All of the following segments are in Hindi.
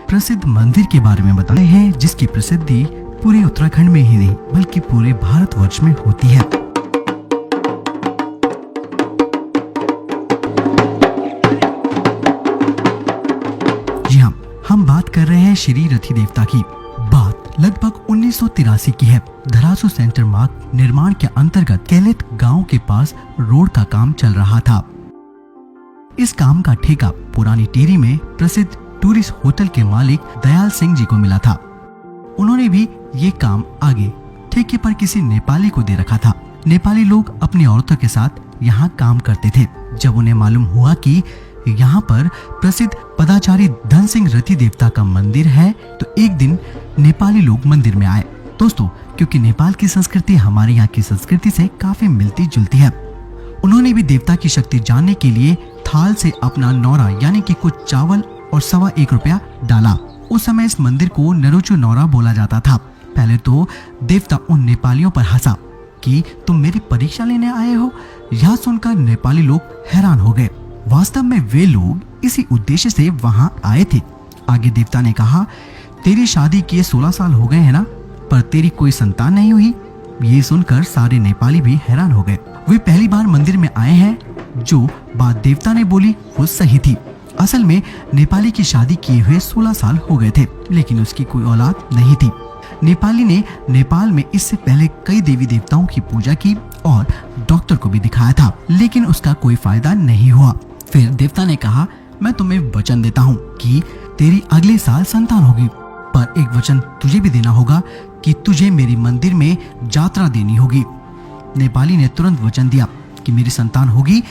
प्रसिद्ध मंदिर के बारे में बताते हैं, जिसकी प्रसिद्धि पूरे उत्तराखंड में ही नहीं बल्कि पूरे भारतवर्ष में होती है। जी हाँ, हम बात कर रहे हैं श्री रथी देवता की। बात लगभग 1983 की है। धरासू सेंटर मार्ग निर्माण के अंतर्गत केलेत गांव के पास रोड का काम चल रहा था। इस काम का ठेका पुरानी टिहरी में प्रसिद्ध टूरिस्ट होटल के मालिक दयाल सिंह जी को मिला था। उन्होंने भी ये काम आगे ठेके पर किसी नेपाली को दे रखा था। नेपाली लोग अपनी औरतों के साथ यहाँ काम करते थे। जब उन्हें मालूम हुआ कि यहाँ पर प्रसिद्ध पदाचारी धन सिंह रथी देवता का मंदिर है, तो एक दिन नेपाली लोग मंदिर में आए। दोस्तों, क्योंकि नेपाल की संस्कृति हमारे यहाँ की संस्कृति से काफी मिलती जुलती है, उन्होंने भी देवता की शक्ति जानने के लिए थाल से अपना नौरा यानी कि कुछ चावल और ₹1.25 रुपया डाला। उस समय इस मंदिर को नरोचो नौरा बोला जाता था। पहले तो देवता उन नेपालियों पर हंसा कि तुम मेरी परीक्षा लेने आए हो। यह सुनकर नेपाली लोग हैरान हो गए। वास्तव में वे लोग इसी उद्देश्य से वहां आए थे। आगे देवता ने कहा, तेरी शादी किए 16 साल हो गए हैं ना, पर तेरी कोई संतान नहीं हुई। ये सुनकर सारे नेपाली भी हैरान हो गए। वे पहली बार मंदिर में आए हैं। जो बात देवता ने बोली वो सही थी। असल में नेपाली की शादी किए हुए 16 साल हो गए थे, लेकिन उसकी कोई औलाद नहीं थी। नेपाली ने नेपाल में इससे पहले कई देवी देवताओं की पूजा की और डॉक्टर को भी दिखाया था, लेकिन उसका कोई फायदा नहीं हुआ। फिर देवता ने कहा, मैं तुम्हें वचन देता हूँ कि तेरी अगले साल संतान होगी, पर एक वचन तुझे भी देना होगा कि तुझे मेरी मंदिर में यात्रा देनी होगी। नेपाली ने तुरंत वचन दिया कि मेरी संतान होगी।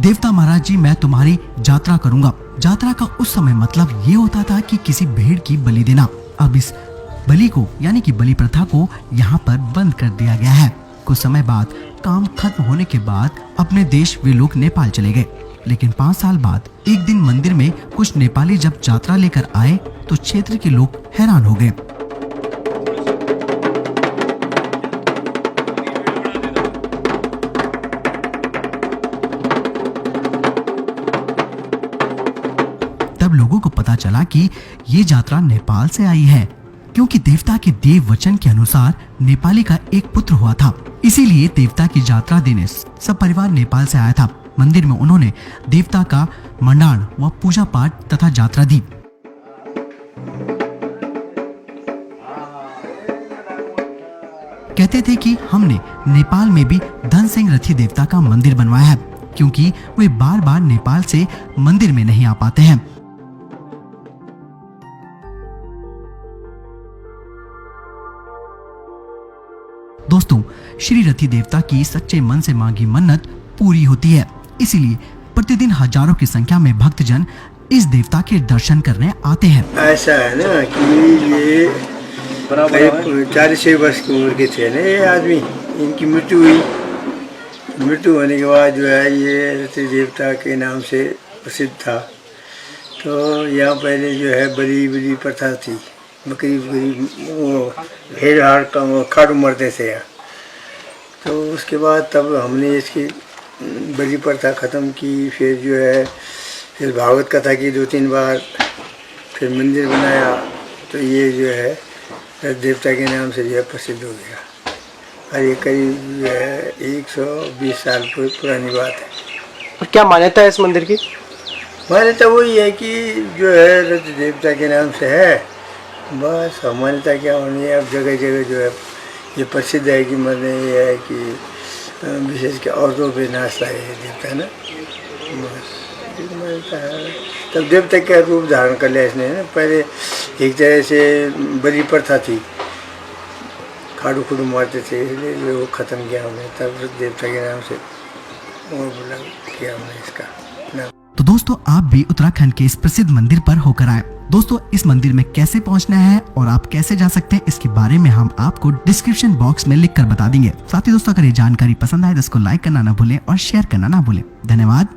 देवता महाराज जी, मैं तुम्हारी यात्रा करूंगा। यात्रा का उस समय मतलब ये होता था कि किसी भेड़ की बलि देना। अब इस बलि को यानी कि बलि प्रथा को यहाँ पर बंद कर दिया गया है। कुछ समय बाद काम खत्म होने के बाद अपने देश वे लोग नेपाल चले गए। लेकिन 5 साल बाद एक दिन मंदिर में कुछ नेपाली जब यात्रा लेकर आए तो क्षेत्र के लोग हैरान हो गए। तब लोगों को पता चला कि ये यात्रा नेपाल से आई है, क्योंकि देवता के देव वचन के अनुसार नेपाली का एक पुत्र हुआ था। इसीलिए देवता की यात्रा देने सब परिवार नेपाल से आया था। मंदिर में उन्होंने देवता का मंडाण व पूजा पाठ तथा यात्रा दी। कहते थे कि हमने नेपाल में भी धन सिंह रथी देवता का मंदिर बनवाया है, क्योंकि वे बार बार नेपाल से मंदिर में नहीं आ पाते हैं। दोस्तों, श्री रथी देवता की सच्चे मन से मांगी मन्नत पूरी होती है। इसीलिए प्रतिदिन हजारों की संख्या में भक्तजन इस देवता के दर्शन करने आते हैं। ऐसा है ना कि ये 40 वर्ष की उम्र के थे ना ये आदमी, इनकी मृत्यु हुई। मृत्यु होने के बाद जो है ये रथी देवता के नाम से प्रसिद्ध था। तो यहाँ पहले जो है बड़ी प्रथा थी, बकरी वो भेड़ हाड़ का खाड़ू मरते थे यहाँ। तो उसके बाद तब हमने इसकी बलि प्रथा ख़त्म की। फिर जो है फिर भागवत कथा की 2-3 बार, फिर मंदिर बनाया। तो ये जो है रथ देवता के नाम से जो है प्रसिद्ध हो गया। और ये करीब जो है 120 साल पुरानी बात है। और क्या मान्यता है इस मंदिर की? मान्यता वही है कि जो है रथ देवता के नाम से है, बस। मान्यता क्या होनी है, अब जगह जगह जो है ये प्रसिद्ध है कि मैंने ये है कि विशेष के औरतों पे नाचता है ये देवता ना, बस मान्यता है। तब देवता का रूप धारण कर लिया इसने ना। पहले एक तरह से बलि प्रथा थी, खाड़ू खुड़ू मारते थे, इसलिए वो ख़त्म किया हमने। तब देवता के नाम से और बोला किया हमने इसका नाम। तो दोस्तों, आप भी उत्तराखंड के इस प्रसिद्ध मंदिर पर होकर आए। दोस्तों, इस मंदिर में कैसे पहुंचना है और आप कैसे जा सकते हैं, इसके बारे में हम आपको डिस्क्रिप्शन बॉक्स में लिखकर बता देंगे। साथ ही दोस्तों, अगर ये जानकारी पसंद आए तो इसको लाइक करना ना भूलें और शेयर करना ना भूलें। धन्यवाद।